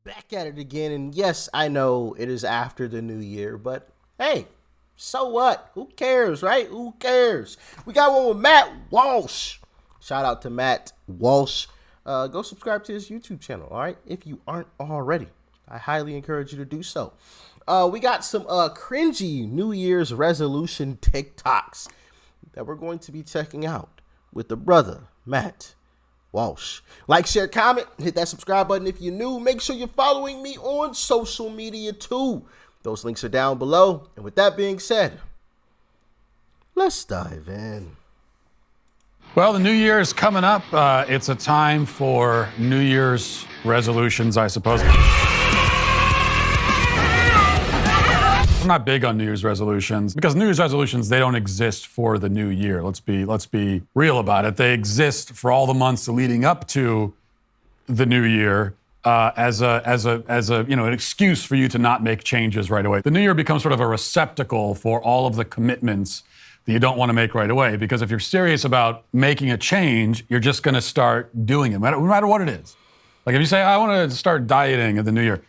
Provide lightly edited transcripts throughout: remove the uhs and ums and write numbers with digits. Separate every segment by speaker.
Speaker 1: Back at it again, and yes, I know it is after the new year, but hey, so what? Who cares, right? Who cares? We got one with Matt Walsh. Shout out to Matt Walsh. Go subscribe to his YouTube channel, all right? If you aren't already, I highly encourage you to do so. We got some cringy New Year's resolution TikToks that we're going to be checking out with the brother, Matt Walsh. Like, share, comment, hit that subscribe button if you're new. Make sure you're following me on social media too. Those links are down below. And with that being said, let's dive in.
Speaker 2: Well, the new year is coming up. It's a time for New Year's resolutions, I suppose. I'm not big on New Year's resolutions because New Year's resolutions, they don't exist for the new year. Let's be real about it. They exist for all the months leading up to the new year as a an excuse for you to not make changes right away. The new year becomes sort of a receptacle for all of the commitments that you don't want to make right away, because if you're serious about making a change, you're just going to start doing it, no matter what it is. Like if you say, I want to start dieting at the new year,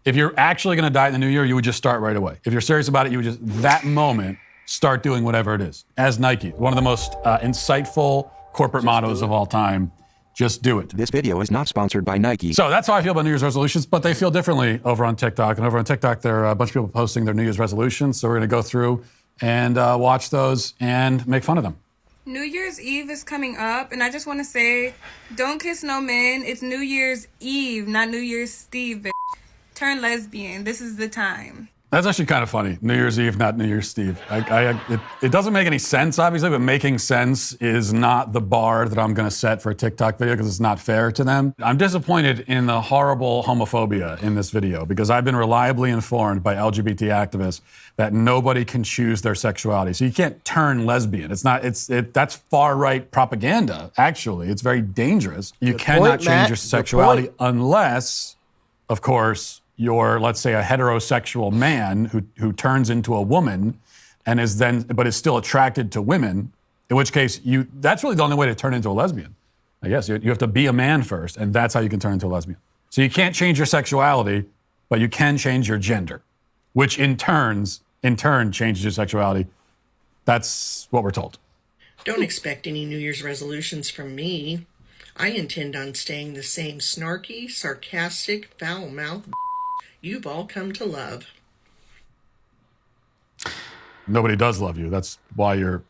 Speaker 2: if you're actually going to diet in the new year, you would just start right away. If you're serious about it, you would just, that moment, start doing whatever it is. As Nike, one of the most insightful corporate mottos of all time, just do it.
Speaker 3: This video is not sponsored by Nike.
Speaker 2: So that's how I feel about New Year's resolutions, but they feel differently over on TikTok. And over on TikTok, there are a bunch of people posting their New Year's resolutions. So we're going to go through and watch those and make fun of them.
Speaker 4: New Year's Eve is coming up, and I just want to say, don't kiss no man. It's New Year's Eve, not New Year's Steve, bitch. Turn lesbian. This is the time.
Speaker 2: That's actually kind of funny. New Year's Eve, not New Year's Steve. It doesn't make any sense, obviously, but making sense is not the bar that I'm going to set for a TikTok video because it's not fair to them. I'm disappointed in the horrible homophobia in this video because I've been reliably informed by LGBT activists that nobody can choose their sexuality. So you can't turn lesbian. That's far-right propaganda, actually. It's very dangerous. You cannot change your sexuality unless, of course, you're, let's say, a heterosexual man who turns into a woman and but is still attracted to women, in which case that's really the only way to turn into a lesbian. I guess you have to be a man first, and that's how you can turn into a lesbian. So you can't change your sexuality, but you can change your gender, which in turn changes your sexuality. That's what we're told.
Speaker 5: Don't expect any New Year's resolutions from me. I intend on staying the same snarky, sarcastic, foul-mouthed you've all come to love.
Speaker 2: Nobody does love you. That's why you're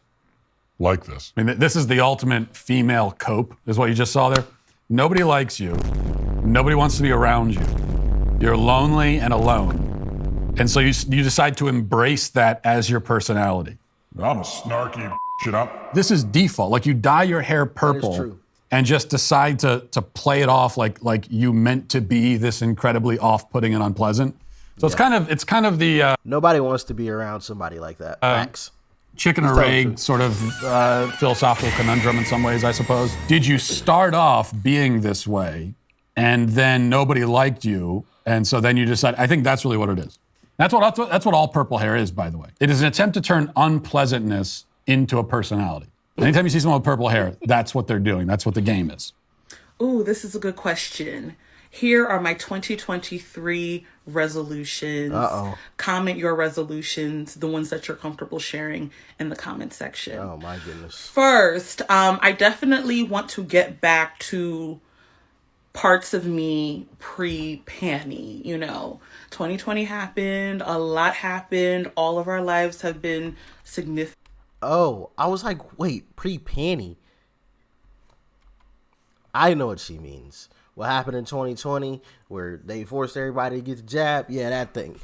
Speaker 2: like this. I mean, this is the ultimate female cope, is what you just saw there. Nobody likes you. Nobody wants to be around you. You're lonely and alone. And so you decide to embrace that as your personality.
Speaker 6: I'm a snarky shit up.
Speaker 2: This is default. Like you dye your hair purple and just decide to play it off like you meant to be this incredibly off-putting and unpleasant. So it's kind of the
Speaker 1: nobody wants to be around somebody like that. Facts.
Speaker 2: Chicken or egg sort of philosophical conundrum in some ways, I suppose. Did you start off being this way and then nobody liked you, and so then you decide? I think that's really what it is. That's what all purple hair is, by the way. It is an attempt to turn unpleasantness into a personality. Anytime you see someone with purple hair, that's what they're doing. That's what the game is.
Speaker 7: Ooh, this is a good question. Here are my 2023 resolutions. Comment your resolutions, the ones that you're comfortable sharing in the comment section.
Speaker 1: Oh my goodness.
Speaker 7: First, I definitely want to get back to parts of me pre-panty. 2020 happened, a lot happened, all of our lives have been significant.
Speaker 1: Oh, I was like, wait, pre-panty. I know what she means. What happened in 2020 where they forced everybody to get the jab? Yeah, that thing.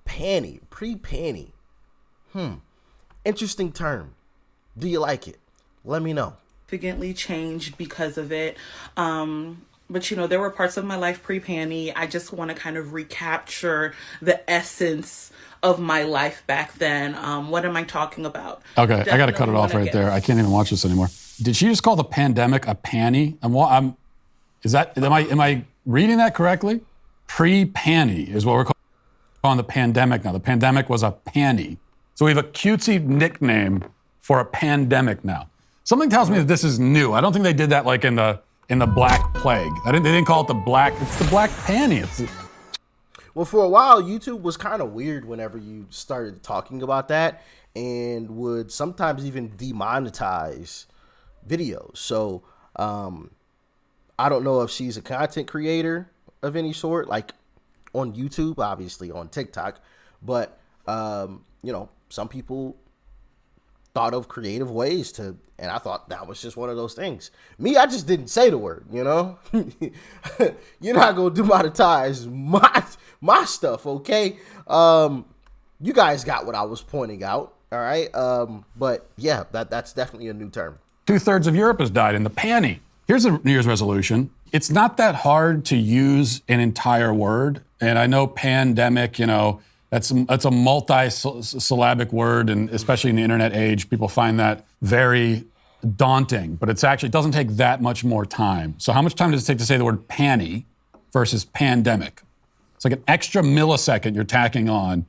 Speaker 1: Panty, pre-panty. Interesting term. Do you like it? Let me know.
Speaker 7: Significantly changed because of it. But, there were parts of my life pre-panty. I just want to kind of recapture the essence of my life back then. What am I talking about?
Speaker 2: Okay, I got to cut it off right there. I can't even watch this anymore. Did she just call the pandemic a panty? Am I reading that correctly? Pre-panty is what we're calling the pandemic now. The pandemic was a panty. So we have a cutesy nickname for a pandemic now. Something tells me that this is new. I don't think they did that like in the Black Plague. They didn't call it the Black. It's the Black Panty.
Speaker 1: Well, for a while, YouTube was kind of weird whenever you started talking about that, and would sometimes even demonetize videos. So I don't know if she's a content creator of any sort, like on YouTube, obviously on TikTok, but some people thought of creative ways to, and I thought that was just one of those things. Me, I just didn't say the word, You're not gonna demonetize my stuff, okay? You guys got what I was pointing out, all right? But yeah, that's definitely a new term.
Speaker 2: 2/3 of Europe has died in the panty. Here's a New Year's resolution. It's not that hard to use an entire word. And I know pandemic, that's a multi-syllabic word, and especially in the internet age, people find that very daunting. But it doesn't take that much more time. So how much time does it take to say the word panty versus pandemic? It's like an extra millisecond you're tacking on,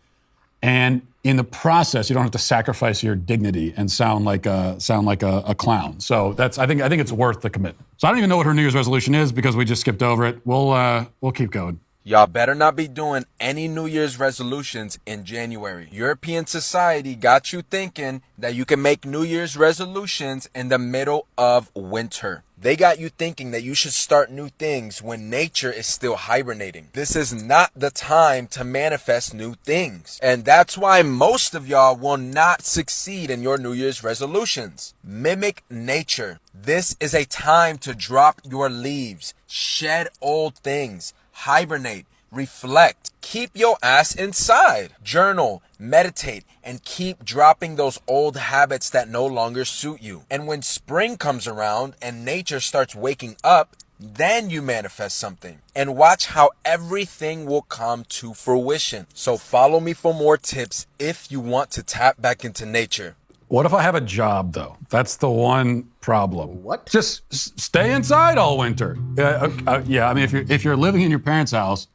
Speaker 2: and in the process, you don't have to sacrifice your dignity and sound like a clown. So I think it's worth the commitment. So I don't even know what her New Year's resolution is because we just skipped over it. We'll keep going.
Speaker 8: Y'all better not be doing any New Year's resolutions in January. European society got you thinking that you can make New Year's resolutions in the middle of winter. They got you thinking that you should start new things when nature is still hibernating. This is not the time to manifest new things. And that's why most of y'all will not succeed in your New Year's resolutions. Mimic nature. This is a time to drop your leaves, shed old things, hibernate, reflect, keep your ass inside, journal, meditate, and keep dropping those old habits that no longer suit you. And when spring comes around and nature starts waking up, then you manifest something. And watch how everything will come to fruition. So follow me for more tips if you want to tap back into nature.
Speaker 2: What if I have a job, though? That's the one problem.
Speaker 1: What?
Speaker 2: Just stay inside all winter. Yeah, I mean, if you're living in your parents' house,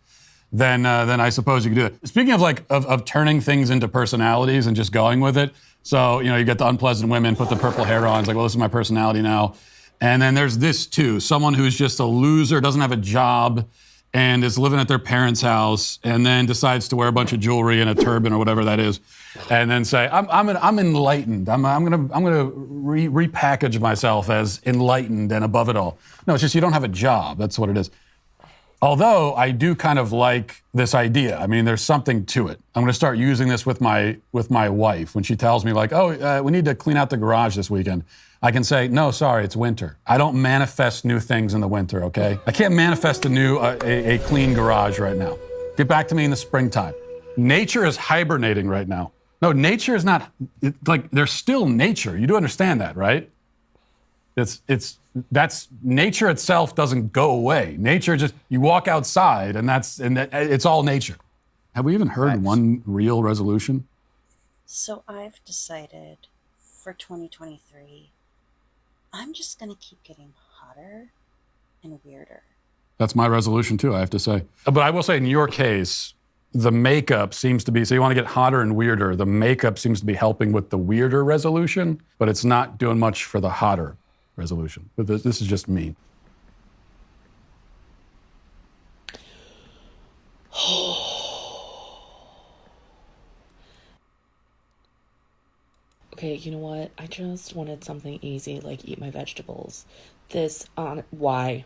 Speaker 2: then I suppose you could do it. Speaking of turning things into personalities and just going with it. So, you get the unpleasant women, put the purple hair on. It's like, well, this is my personality now. And then there's this, too. Someone who's just a loser, doesn't have a job, and is living at their parents' house, and then decides to wear a bunch of jewelry and a turban or whatever that is, and then say, I'm enlightened. I'm gonna repackage myself as enlightened and above it all. No, it's just you don't have a job. That's what it is. Although I do kind of like this idea. I mean, there's something to it. I'm gonna start using this with my wife when she tells me we need to clean out the garage this weekend. I can say, no, sorry, it's winter. I don't manifest new things in the winter, okay? I can't manifest a clean garage right now. Get back to me in the springtime. Nature is hibernating right now. No, nature is not, there's still nature. You do understand that, right? That's nature itself doesn't go away. Nature just, you walk outside and it's all nature. Have we even heard one real resolution?
Speaker 9: So I've decided for 2023, I'm just going to keep getting hotter and weirder.
Speaker 2: That's my resolution too, I have to say. But I will say in your case, the makeup seems to be, so you want to get hotter and weirder. The makeup seems to be helping with the weirder resolution, but it's not doing much for the hotter resolution. But this is just me.
Speaker 10: Okay, you know what? I just wanted something easy, like eat my vegetables. Why?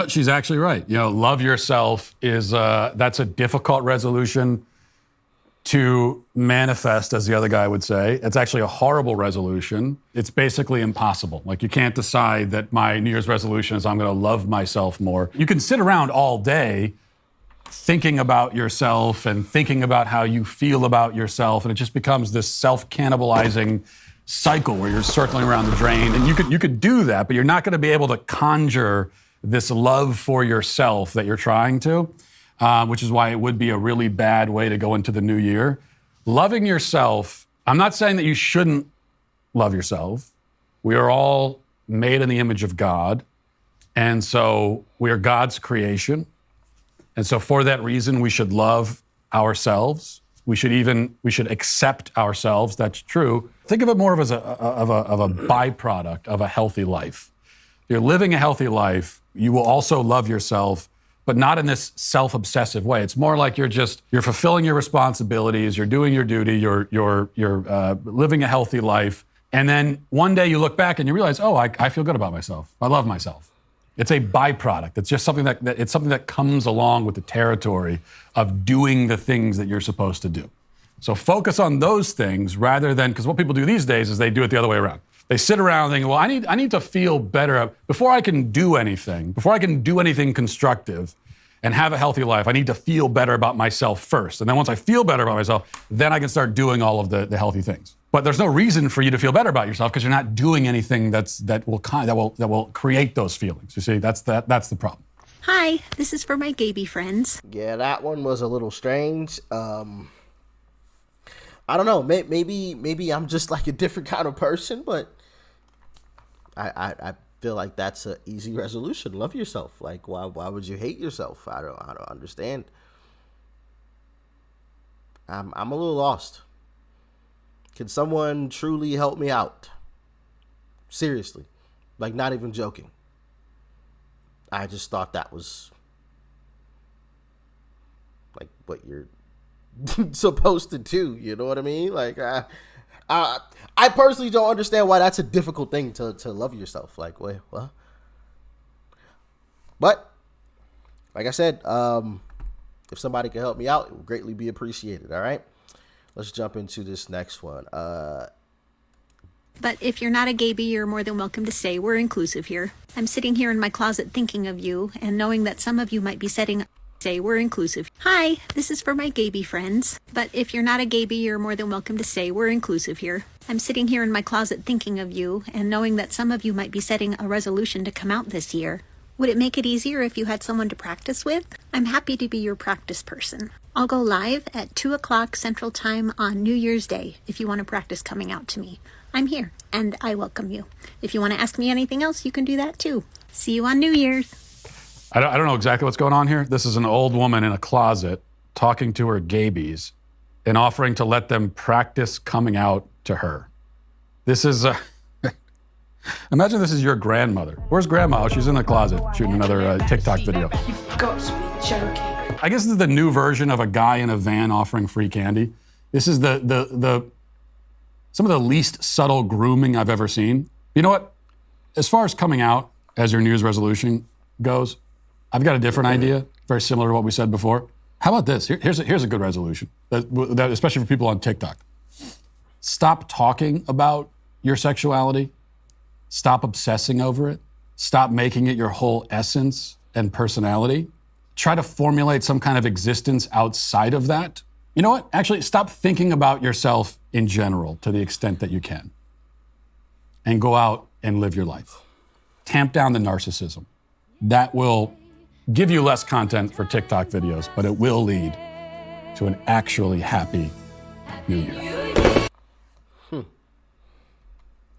Speaker 2: She's actually right. Love yourself is, that's a difficult resolution to manifest, as the other guy would say. It's actually a horrible resolution. It's basically impossible. You can't decide that my New Year's resolution is I'm going to love myself more. You can sit around all day thinking about yourself and thinking about how you feel about yourself, and it just becomes this self-cannibalizing cycle where you're circling around the drain. And you could do that, but you're not going to be able to conjure this love for yourself that you're trying to, which is why it would be a really bad way to go into the new year. Loving yourself, I'm not saying that you shouldn't love yourself. We are all made in the image of God, and so we are God's creation. And so for that reason, we should love ourselves. We should accept ourselves. That's true. Think of it more of a byproduct of a healthy life. If you're living a healthy life, you will also love yourself but not in this self-obsessive way. It's more like you're fulfilling your responsibilities, you're doing your duty, you're living a healthy life. And then one day you look back and you realize, oh, I feel good about myself. I love myself. It's a byproduct. It's just something that comes along with the territory of doing the things that you're supposed to do. So focus on those things rather than, because what people do these days is they do it the other way around. They sit around thinking, well, I need to feel better before I can do anything constructive and have a healthy life. I need to feel better about myself first. And then once I feel better about myself, then I can start doing all of the healthy things. But there's no reason for you to feel better about yourself because you're not doing anything that will create those feelings. You see, that's the problem.
Speaker 11: Hi, this is for my Gaby friends.
Speaker 1: Yeah, that one was a little strange. I don't know. Maybe I'm just like a different kind of person, but I feel like that's an easy resolution. Love yourself. Like, why would you hate yourself? I don't understand. I'm a little lost. Can someone truly help me out? Seriously, like, not even joking. I just thought that was like what you're supposed to do. You know what I mean? Like, I personally don't understand why that's a difficult thing to love yourself. Like, wait, what? But like I said, if somebody can help me out, it would greatly be appreciated. All right, let's jump into this next one.
Speaker 11: But if you're not a Gaby, you're more than welcome to stay. We're inclusive here. I'm sitting here in my closet thinking of you and knowing that some of you might be say we're inclusive. Hi, this is for my Gaby friends. But if you're not a Gaby, you're more than welcome to stay. We're inclusive here. I'm sitting here in my closet thinking of you and knowing that some of you might be setting a resolution to come out this year. Would it make it easier if you had someone to practice with? I'm happy to be your practice person. I'll go live at 2 o'clock Central Time on New Year's Day if you want to practice coming out to me. I'm here, and I welcome you. If you want to ask me anything else, you can do that too. See you on New Year's.
Speaker 2: I don't know exactly what's going on here. This is an old woman in a closet talking to her Gabies and offering to let them practice coming out to her. This is... Imagine this is your grandmother. Where's grandma? Oh, she's in the closet shooting another TikTok video.
Speaker 12: You've got to be joking.
Speaker 2: I guess this is the new version of a guy in a van offering free candy. This is some of the least subtle grooming I've ever seen. You know what? As far as coming out as your New Year's resolution goes, I've got a different idea, very similar to what we said before. How about this? Here's a good resolution, that especially for people on TikTok. Stop talking about your sexuality. Stop obsessing over it. Stop making it your whole essence and personality. Try to formulate some kind of existence outside of that. You know what? Actually, stop thinking about yourself in general to the extent that you can. And go out and live your life. Tamp down the narcissism. That will give you less content for TikTok videos, but it will lead to an actually happy New Year.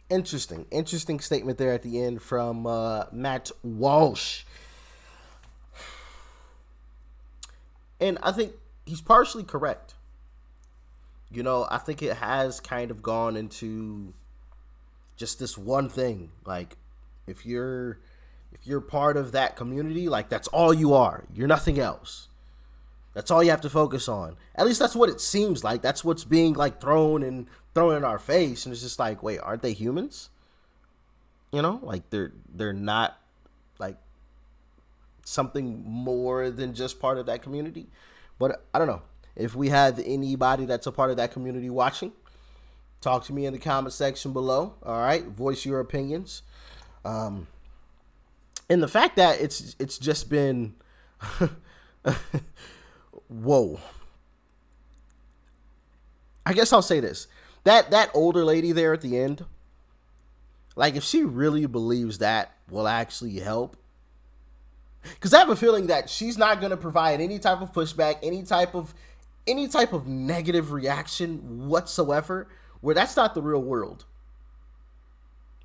Speaker 1: Interesting statement there at the end from Matt Walsh. And I think he's partially correct. You know, I think it has kind of gone into just this one thing. Like, if you're part of that community, like, that's all you are. You're nothing else. That's all you have to focus on. At least that's what it seems like. That's what's being like thrown in our face, and it's just like, wait, aren't they humans? You know, like they're not like something more than just part of that community. But I don't know. If we have anybody that's a part of that community watching, talk to me in the comment section below. All right, voice your opinions. And the fact that it's just been whoa. I guess I'll say this. That older lady there at the end, like, if she really believes that will actually help, because I have a feeling that she's not going to provide any type of pushback, any type of negative reaction whatsoever, where that's not the real world,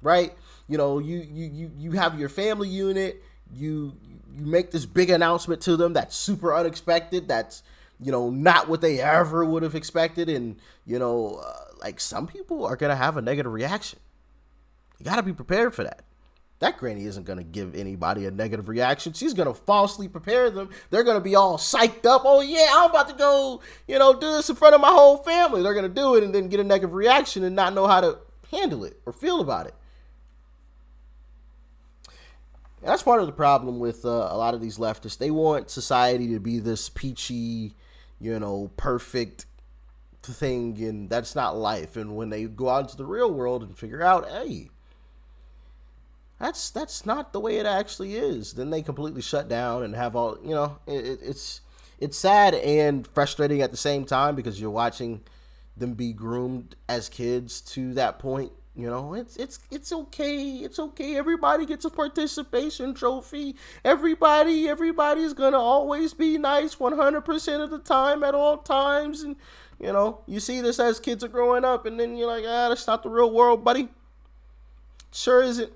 Speaker 1: right? You know, you have your family unit, you make this big announcement to them that's super unexpected, that's, you know, not what they ever would have expected. And, you know, like, some people are going to have a negative reaction. You got to be prepared for that. That granny isn't going to give anybody a negative reaction. She's going to falsely prepare them. They're going to be all psyched up. Oh, yeah, I'm about to go, do this in front of my whole family. They're going to do it and then get a negative reaction and not know how to handle it or feel about it. And that's part of the problem with a lot of these leftists. They want society to be this peachy, perfect thing, and that's not life. And when they go out into the real world and figure out, hey, that's not the way it actually is, then they completely shut down and have all, it's sad and frustrating at the same time, because you're watching them be groomed as kids to that point. It's okay. It's okay. Everybody gets a participation trophy. Everybody's gonna always be nice 100% of the time at all times. And you see this as kids are growing up, and then you're like, that's not the real world, buddy. Sure isn't.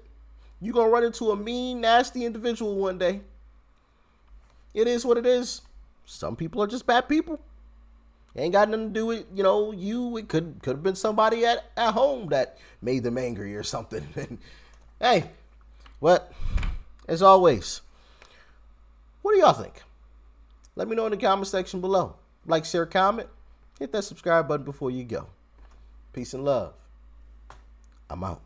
Speaker 1: You're going to run into a mean, nasty individual one day. It is what it is. Some people are just bad people. It ain't got nothing to do with, you. It could have been somebody at home that made them angry or something. And, hey, but as always, what do y'all think? Let me know in the comment section below. Like, share, comment. Hit that subscribe button before you go. Peace and love. I'm out.